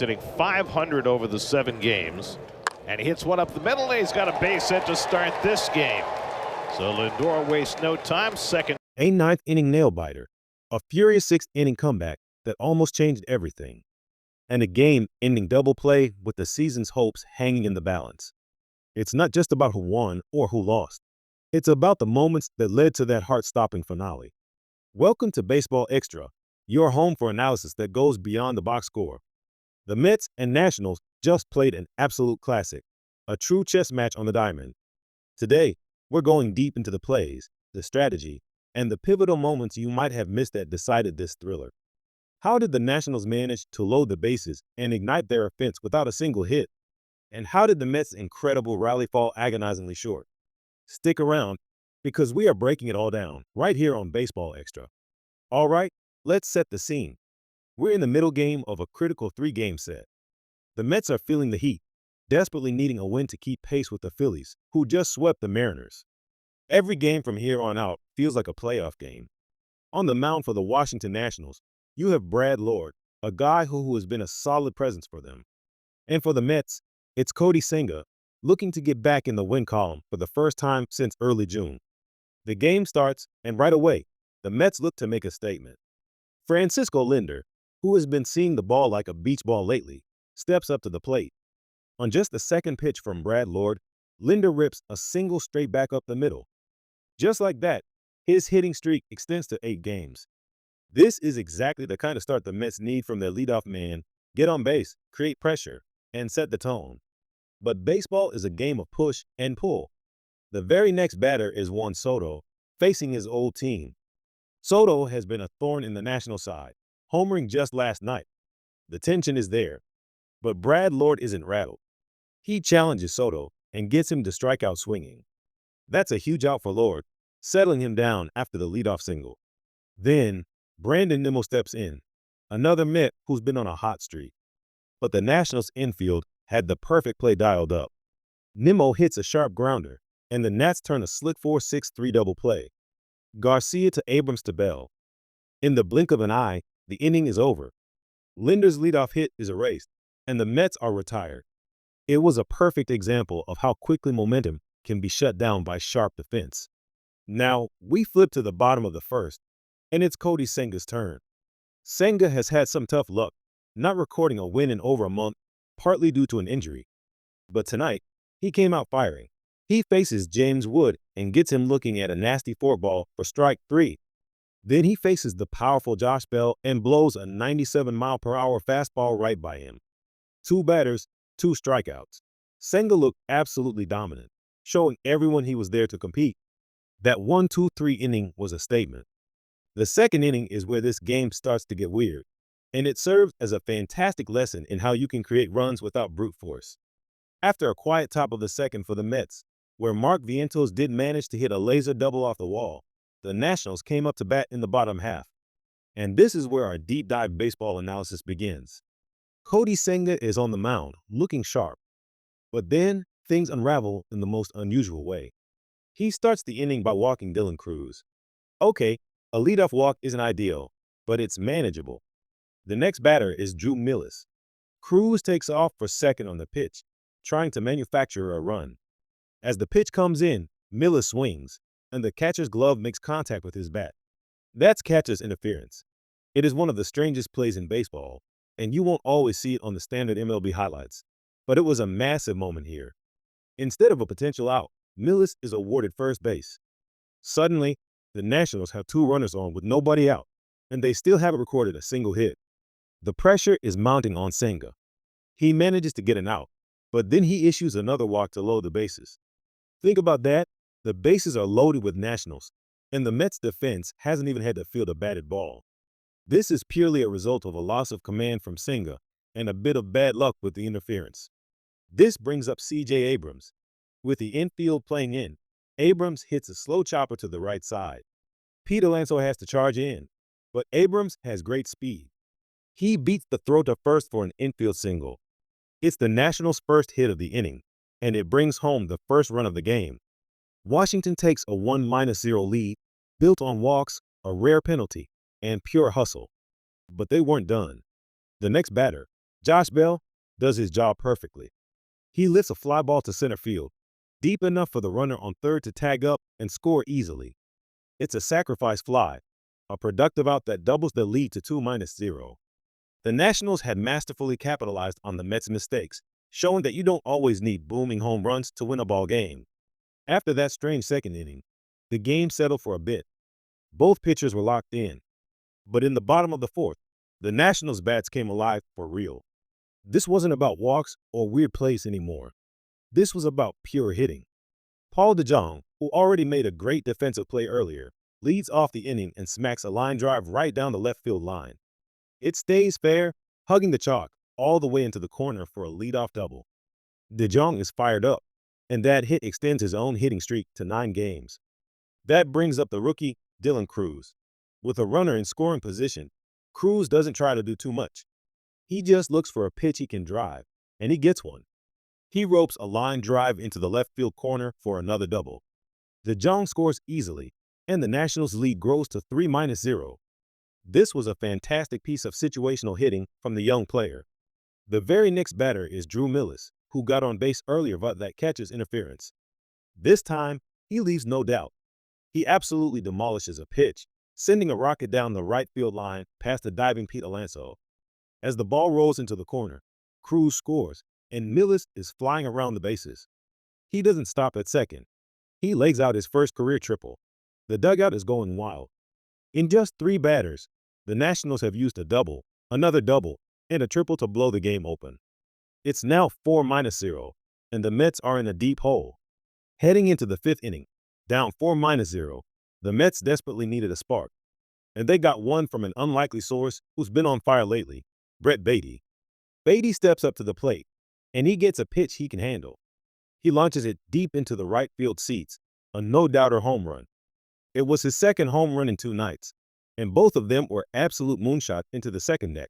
Hitting 500 over the 7 games, and he hits one up the middle, and he's got a base hit to start this game. So Lindor wastes no time. Second. A ninth inning nail biter, a furious sixth inning comeback that almost changed everything, and a game-ending double play with the season's hopes hanging in the balance. It's not just about who won or who lost. It's about the moments that led to that heart-stopping finale. Welcome to Baseball Extra, your home for analysis that goes beyond the box score. The Mets and Nationals just played an absolute classic, a true chess match on the diamond. Today, we're going deep into the plays, the strategy, and the pivotal moments you might have missed that decided this thriller. How did the Nationals manage to load the bases and ignite their offense without a single hit? And how did the Mets' incredible rally fall agonizingly short? Stick around, because we are breaking it all down right here on Baseball Extra. All right, let's set the scene. We're in the middle game of a critical 3-game set. The Mets are feeling the heat, desperately needing a win to keep pace with the Phillies, who just swept the Mariners. Every game from here on out feels like a playoff game. On the mound for the Washington Nationals, you have Brad Lord, a guy who has been a solid presence for them. And for the Mets, it's Cody Senga, looking to get back in the win column for the first time since early June. The game starts, and right away, the Mets look to make a statement. Francisco Lindor, who has been seeing the ball like a beach ball lately, steps up to the plate. On just the second pitch from Brad Lord, Lindor rips a single straight back up the middle. Just like that, his hitting streak extends to 8 games. This is exactly the kind of start the Mets need from their leadoff man: get on base, create pressure, and set the tone. But baseball is a game of push and pull. The very next batter is Juan Soto, facing his old team. Soto has been a thorn in the National side, homering just last night. The tension is there, but Brad Lord isn't rattled. He challenges Soto and gets him to strike out swinging. That's a huge out for Lord, settling him down after the leadoff single. Then, Brandon Nimmo steps in, another Met who's been on a hot streak. But the Nationals' infield had the perfect play dialed up. Nimmo hits a sharp grounder, and the Nats turn a slick 4-6-3 double play. Garcia to Abrams to Bell. In the blink of an eye, the inning is over. Lindor's leadoff hit is erased, and the Mets are retired. It was a perfect example of how quickly momentum can be shut down by sharp defense. Now, we flip to the bottom of the first, and it's Cody Senga's turn. Senga has had some tough luck, not recording a win in over a month, partly due to an injury. But tonight, he came out firing. He faces James Wood and gets him looking at a nasty forkball for strike 3. Then he faces the powerful Josh Bell and blows a 97-mile-per-hour fastball right by him. 2 batters, 2 strikeouts. Senga looked absolutely dominant, showing everyone he was there to compete. That 1-2-3 inning was a statement. The second inning is where this game starts to get weird, and it serves as a fantastic lesson in how you can create runs without brute force. After a quiet top of the second for the Mets, where Mark Vientos did manage to hit a laser double off the wall, the Nationals came up to bat in the bottom half. And this is where our deep dive baseball analysis begins. Cody Senga is on the mound, looking sharp. But then, things unravel in the most unusual way. He starts the inning by walking Dylan Cruz. Okay, a leadoff walk isn't ideal, but it's manageable. The next batter is Drew Millis. Cruz takes off for second on the pitch, trying to manufacture a run. As the pitch comes in, Millis swings, and the catcher's glove makes contact with his bat. That's catcher's interference. It is one of the strangest plays in baseball, and you won't always see it on the standard MLB highlights. But it was a massive moment here. Instead of a potential out, Millis is awarded first base. Suddenly, the Nationals have 2 runners on with nobody out, and they still haven't recorded a single hit. The pressure is mounting on Senga. He manages to get an out, but then he issues another walk to load the bases. Think about that. The bases are loaded with Nationals, and the Mets' defense hasn't even had to field a batted ball. This is purely a result of a loss of command from Senga and a bit of bad luck with the interference. This brings up C.J. Abrams. With the infield playing in, Abrams hits a slow chopper to the right side. Pete Alonso has to charge in, but Abrams has great speed. He beats the throw to first for an infield single. It's the Nationals' first hit of the inning, and it brings home the first run of the game. Washington takes a 1-0 lead, built on walks, a rare penalty, and pure hustle. But they weren't done. The next batter, Josh Bell does his job perfectly. He lifts a fly ball to center field, deep enough for the runner on third to tag up and score easily. It's a sacrifice fly, a productive out that doubles the lead to 2-0. The Nationals had masterfully capitalized on the Mets' mistakes, showing that you don't always need booming home runs to win a ball game. After that strange second inning, the game settled for a bit. Both pitchers were locked in. But in the bottom of the fourth, the Nationals' bats came alive for real. This wasn't about walks or weird plays anymore. This was about pure hitting. Paul DeJong, who already made a great defensive play earlier, leads off the inning and smacks a line drive right down the left field line. It stays fair, hugging the chalk all the way into the corner for a leadoff double. DeJong is fired up, and that hit extends his own hitting streak to 9 games. That brings up the rookie, Dylan Cruz. With a runner in scoring position, Cruz doesn't try to do too much. He just looks for a pitch he can drive, and he gets one. He ropes a line drive into the left field corner for another double. DeJong scores easily, and the Nationals' lead grows to 3-0. This was a fantastic piece of situational hitting from the young player. The very next batter is Drew Millis, who got on base earlier but that catches interference. This time, he leaves no doubt. He absolutely demolishes a pitch, sending a rocket down the right field line past the diving Pete Alonso. As the ball rolls into the corner, Cruz scores, and Millis is flying around the bases. He doesn't stop at second. He legs out his first career triple. The dugout is going wild. In just 3 batters, the Nationals have used a double, another double, and a triple to blow the game open. It's now 4-0, and the Mets are in a deep hole. Heading into the 5th inning, down 4-0, the Mets desperately needed a spark. And they got one from an unlikely source who's been on fire lately, Brett Baty. Baty steps up to the plate, and he gets a pitch he can handle. He launches it deep into the right field seats, a no-doubter home run. It was his second home run in 2 nights, and both of them were absolute moonshots into the second deck.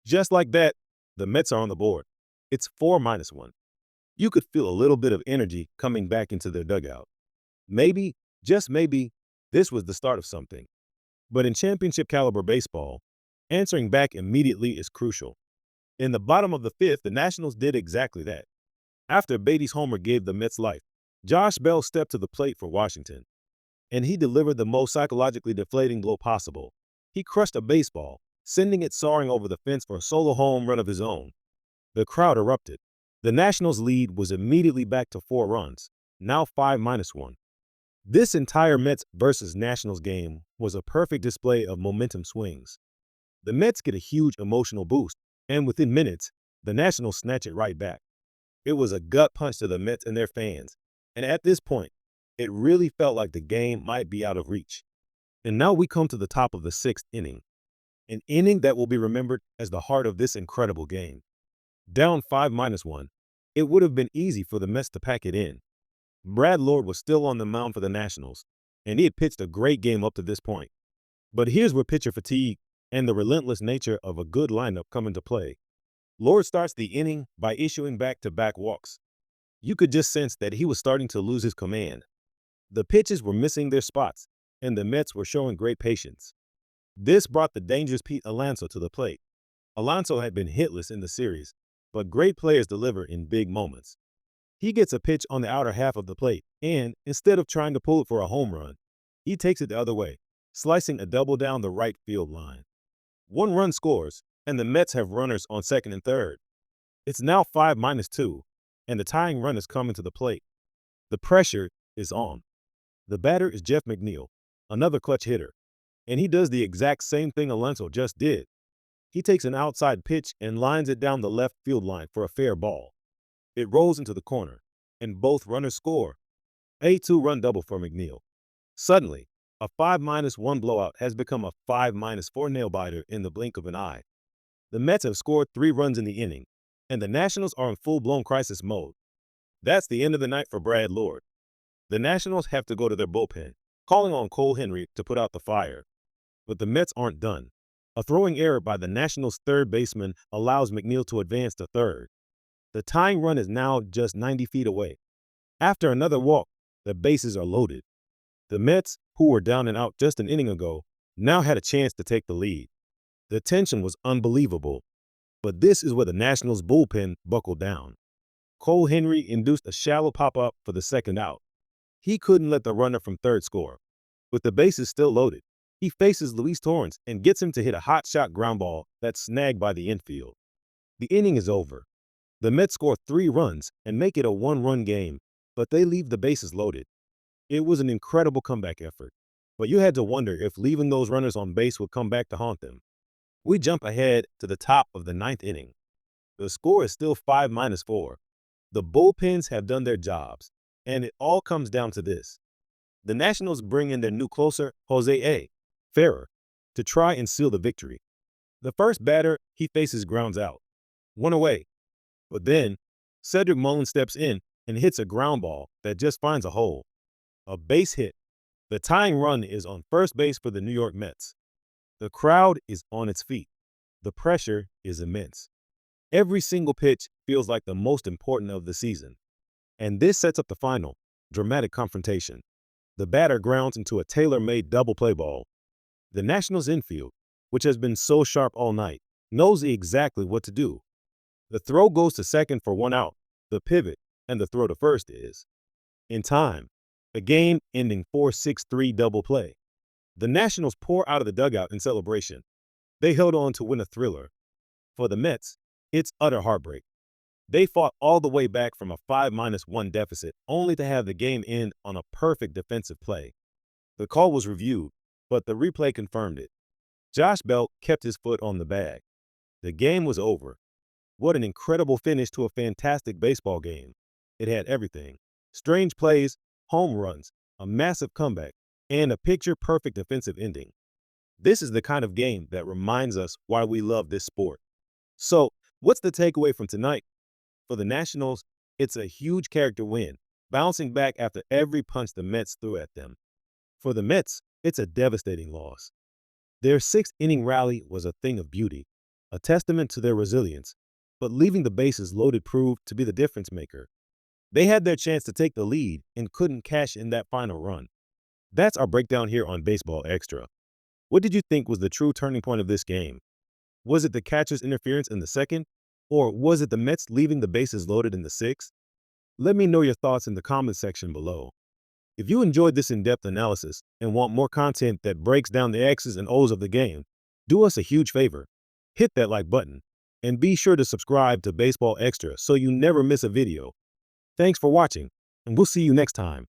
Just like that, the Mets are on the board. It's 4-1. You could feel a little bit of energy coming back into their dugout. Maybe, just maybe, this was the start of something. But in championship-caliber baseball, answering back immediately is crucial. In the bottom of the 5th, the Nationals did exactly that. After Baty's homer gave the Mets life, Josh Bell stepped to the plate for Washington. And he delivered the most psychologically deflating blow possible. He crushed a baseball, sending it soaring over the fence for a solo home run of his own. The crowd erupted. The Nationals' lead was immediately back to 4 runs, now 5-1. This entire Mets versus Nationals game was a perfect display of momentum swings. The Mets get a huge emotional boost, and within minutes, the Nationals snatch it right back. It was a gut punch to the Mets and their fans, and at this point, it really felt like the game might be out of reach. And now we come to the top of the 6th inning, an inning that will be remembered as the heart of this incredible game. Down 5-1, it would have been easy for the Mets to pack it in. Brad Lord was still on the mound for the Nationals, and he had pitched a great game up to this point. But here's where pitcher fatigue and the relentless nature of a good lineup come into play. Lord starts the inning by issuing back-to-back walks. You could just sense that he was starting to lose his command. The pitches were missing their spots, and the Mets were showing great patience. This brought the dangerous Pete Alonso to the plate. Alonso had been hitless in the series, but great players deliver in big moments. He gets a pitch on the outer half of the plate, and instead of trying to pull it for a home run, he takes it the other way, slicing a double down the right field line. 1 run scores, and the Mets have runners on second and third. It's now 5-2, and the tying run is coming to the plate. The pressure is on. The batter is Jeff McNeil, another clutch hitter, and he does the exact same thing Alonso just did. He takes an outside pitch and lines it down the left field line for a fair ball. It rolls into the corner, and both runners score. A 2-run double for McNeil. Suddenly, a 5-1 blowout has become a 5-4 nail-biter in the blink of an eye. The Mets have scored 3 runs in the inning, and the Nationals are in full-blown crisis mode. That's the end of the night for Brad Lord. The Nationals have to go to their bullpen, calling on Cole Henry to put out the fire. But the Mets aren't done. A throwing error by the Nationals' third baseman allows McNeil to advance to third. The tying run is now just 90 feet away. After another walk, the bases are loaded. The Mets, who were down and out just an inning ago, now had a chance to take the lead. The tension was unbelievable. But this is where the Nationals' bullpen buckled down. Cole Henry induced a shallow pop-up for the second out. He couldn't let the runner from third score. With the bases still loaded, he faces Luis Torrens and gets him to hit a hot shot ground ball that's snagged by the infield. The inning is over. The Mets score 3 runs and make it a 1-run game, but they leave the bases loaded. It was an incredible comeback effort, but you had to wonder if leaving those runners on base would come back to haunt them. We jump ahead to the top of the 9th inning. The score is still 5-4. The bullpens have done their jobs, and it all comes down to this. The Nationals bring in their new closer, Jose A. Ferrer, to try and seal the victory. The first batter he faces grounds out, 1 away. But then, Cedric Mullins steps in and hits a ground ball that just finds a hole. A base hit. The tying run is on first base for the New York Mets. The crowd is on its feet. The pressure is immense. Every single pitch feels like the most important of the season. And this sets up the final, dramatic confrontation. The batter grounds into a tailor-made double play ball. The Nationals infield, which has been so sharp all night, knows exactly what to do. The throw goes to second for 1 out. The pivot and the throw to first is in time. A game-ending 4-6-3 double play. The Nationals pour out of the dugout in celebration. They held on to win a thriller. For the Mets, it's utter heartbreak. They fought all the way back from a 5-1 deficit, only to have the game end on a perfect defensive play. The call was reviewed, but the replay confirmed it. Josh Bell kept his foot on the bag. The game was over. What an incredible finish to a fantastic baseball game. It had everything. Strange plays, home runs, a massive comeback, and a picture-perfect defensive ending. This is the kind of game that reminds us why we love this sport. So, what's the takeaway from tonight? For the Nationals, it's a huge character win, bouncing back after every punch the Mets threw at them. For the Mets, it's a devastating loss. Their 6th-inning rally was a thing of beauty, a testament to their resilience, but leaving the bases loaded proved to be the difference maker. They had their chance to take the lead and couldn't cash in that final run. That's our breakdown here on Baseball Extra. What did you think was the true turning point of this game? Was it the catcher's interference in the 2nd? Or was it the Mets leaving the bases loaded in the 6th? Let me know your thoughts in the comments section below. If you enjoyed this in-depth analysis and want more content that breaks down the X's and O's of the game, do us a huge favor. Hit that like button. And be sure to subscribe to Baseball Extra so you never miss a video. Thanks for watching, and we'll see you next time.